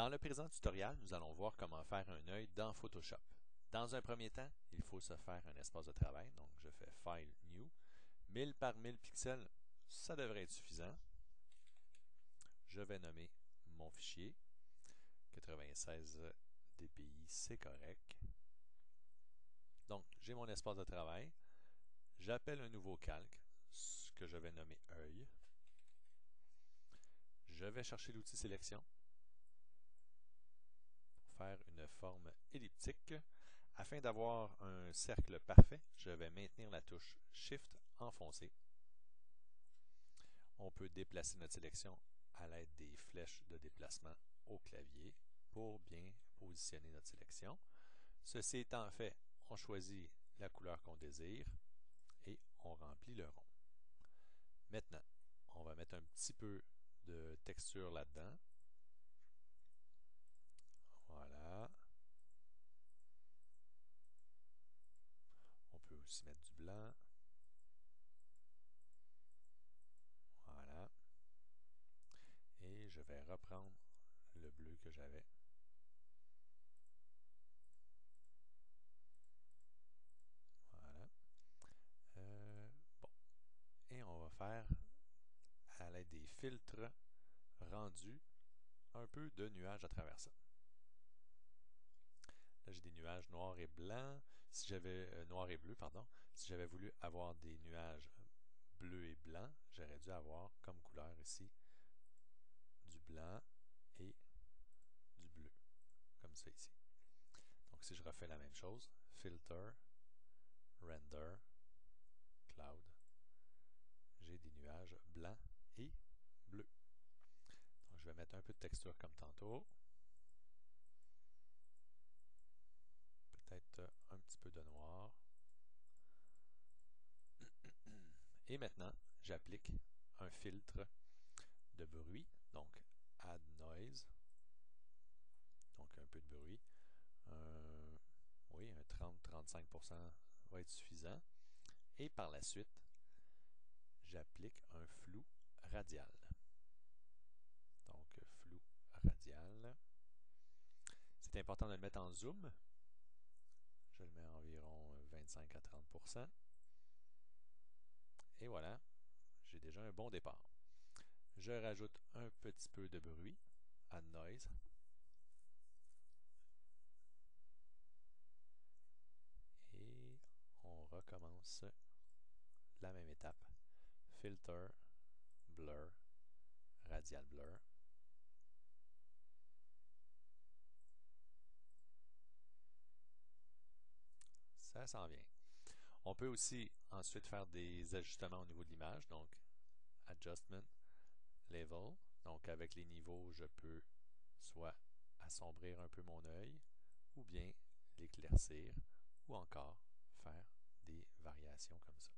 Dans le présent tutoriel, nous allons voir comment faire un œil dans Photoshop. Dans un premier temps, il faut se faire un espace de travail, donc je fais File, New. 1000 par 1000 pixels, ça devrait être suffisant. Je vais nommer mon fichier. 96 dpi, c'est correct. Donc, j'ai mon espace de travail. J'appelle un nouveau calque, ce que je vais nommer œil. Je vais chercher l'outil sélection pour faire une forme elliptique. Afin d'avoir un cercle parfait, je vais maintenir la touche Shift enfoncée. On peut déplacer notre sélection à l'aide des flèches de déplacement au clavier pour bien positionner notre sélection. Ceci étant fait, on choisit la couleur qu'on désire et on remplit le rond. Maintenant, on va mettre un petit peu de texture là-dedans. Voilà. On peut aussi mettre du blanc. Voilà. Et je vais reprendre le bleu que j'avais. Voilà. Bon. Et on va faire, à l'aide des filtres rendus, un peu de nuages à travers ça. Là, j'ai des nuages noirs et blancs. Si j'avais noir et bleu, pardon. Si j'avais voulu avoir des nuages bleu et blanc, j'aurais dû avoir comme couleur ici du blanc et du bleu, comme ça ici. Donc si je refais la même chose, Filter, Render, Cloud, j'ai des nuages blancs et bleus. Donc je vais mettre un peu de texture comme tantôt. Peut-être un petit peu de noir. Et maintenant, j'applique un filtre de bruit, donc Add Noise, donc un peu de bruit. Oui, un 30-35% va être suffisant. Et par la suite, j'applique un flou radial. Donc, flou radial. C'est important de le mettre en zoom. Je le mets à environ 25 à 30%. Et voilà, j'ai déjà un bon départ. Je rajoute un petit peu de bruit, Add Noise. Et on recommence la même étape. Filter, Blur, Radial Blur. Ça s'en vient. On peut aussi ensuite faire des ajustements au niveau de l'image, donc Adjustment, Level. Donc avec les niveaux, je peux soit assombrir un peu mon œil, ou bien l'éclaircir, ou encore faire des variations comme ça.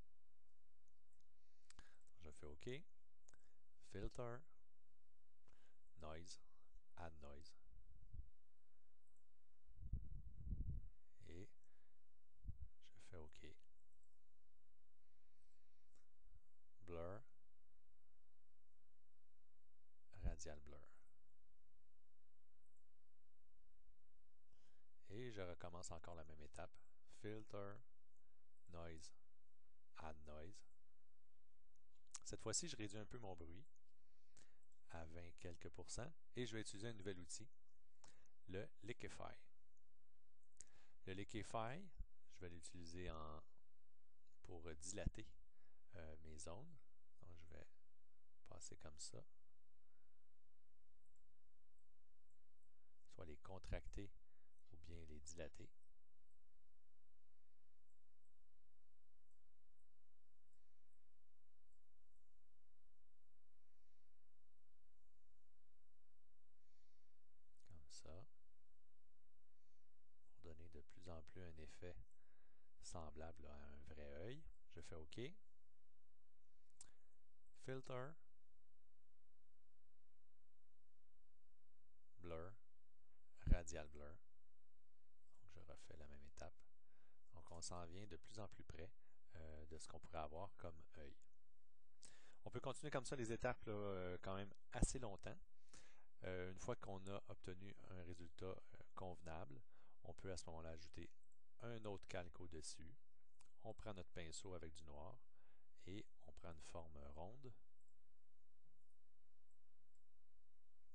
Je fais OK. Filter, Noise, Add Noise. Et je fais OK. Blur, Radial Blur. Et je recommence encore la même étape. Filter, Noise, Add Noise. Cette fois-ci, je réduis un peu mon bruit à 20 quelques pourcents et je vais utiliser un nouvel outil, le Liquify. Le Liquify, je vais l'utiliser pour dilater mes zones. Donc, je vais passer comme ça. Soit les contracter ou bien les dilater. Comme ça. Pour donner de plus en plus un effet semblable à un vrai œil. Je fais OK. Filter. Blur. Radial Blur. Donc je refais la même étape. Donc on s'en vient de plus en plus près de ce qu'on pourrait avoir comme œil. On peut continuer comme ça les étapes là, quand même assez longtemps. Une fois qu'on a obtenu un résultat convenable, on peut à ce moment-là ajouter un autre calque au-dessus. On prend notre pinceau avec du noir et on prend une forme ronde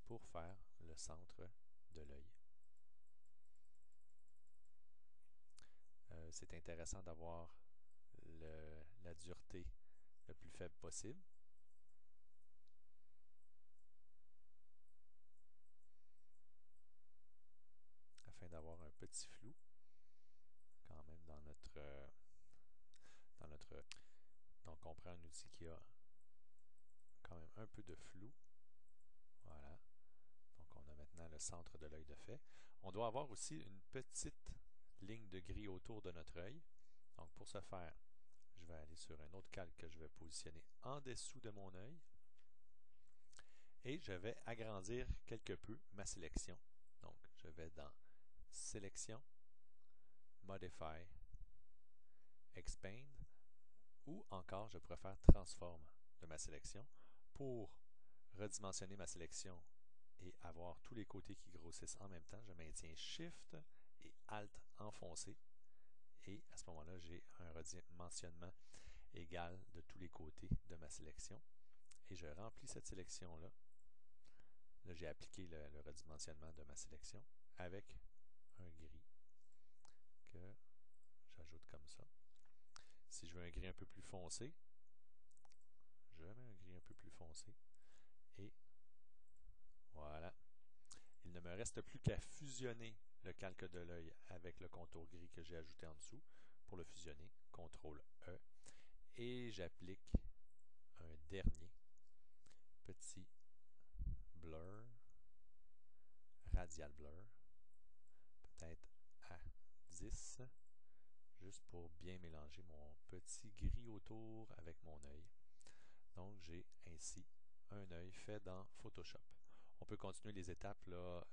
pour faire le centre de l'œil. C'est intéressant d'avoir la dureté le plus faible possible. Afin d'avoir un petit flou quand même dans notre. Donc on prend un outil qui a quand même un peu de flou. Voilà. Donc on a maintenant le centre de l'œil de fait. On doit avoir aussi une petite ligne de gris autour de notre œil. Donc pour ce faire, je vais aller sur un autre calque que je vais positionner en dessous de mon œil. Et je vais agrandir quelque peu ma sélection. Donc je vais dans Sélection, Modify, Expand, ou encore je pourrais faire Transform de ma sélection pour redimensionner ma sélection et avoir tous les côtés qui grossissent en même temps. Je maintiens Shift et Alt enfoncé et à ce moment-là, j'ai un redimensionnement égal de tous les côtés de ma sélection et je remplis cette sélection-là. Là, j'ai appliqué le redimensionnement de ma sélection avec un gris que j'ajoute comme ça. Si je veux un gris un peu plus foncé, je mets un gris un peu plus foncé et voilà. Il ne me reste plus qu'à fusionner le calque de l'œil avec le contour gris que j'ai ajouté en dessous. Pour le fusionner, CTRL E, et j'applique un dernier petit blur, radial blur, peut-être à 10, juste pour bien mélanger mon petit gris autour avec mon œil. Donc j'ai ainsi un œil fait dans Photoshop. On peut continuer les étapes là,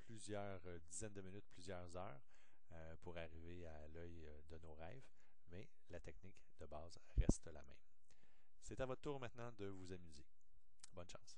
plusieurs dizaines de minutes, plusieurs heures pour arriver à l'œil de nos rêves, mais la technique de base reste la même. C'est à votre tour maintenant de vous amuser. Bonne chance.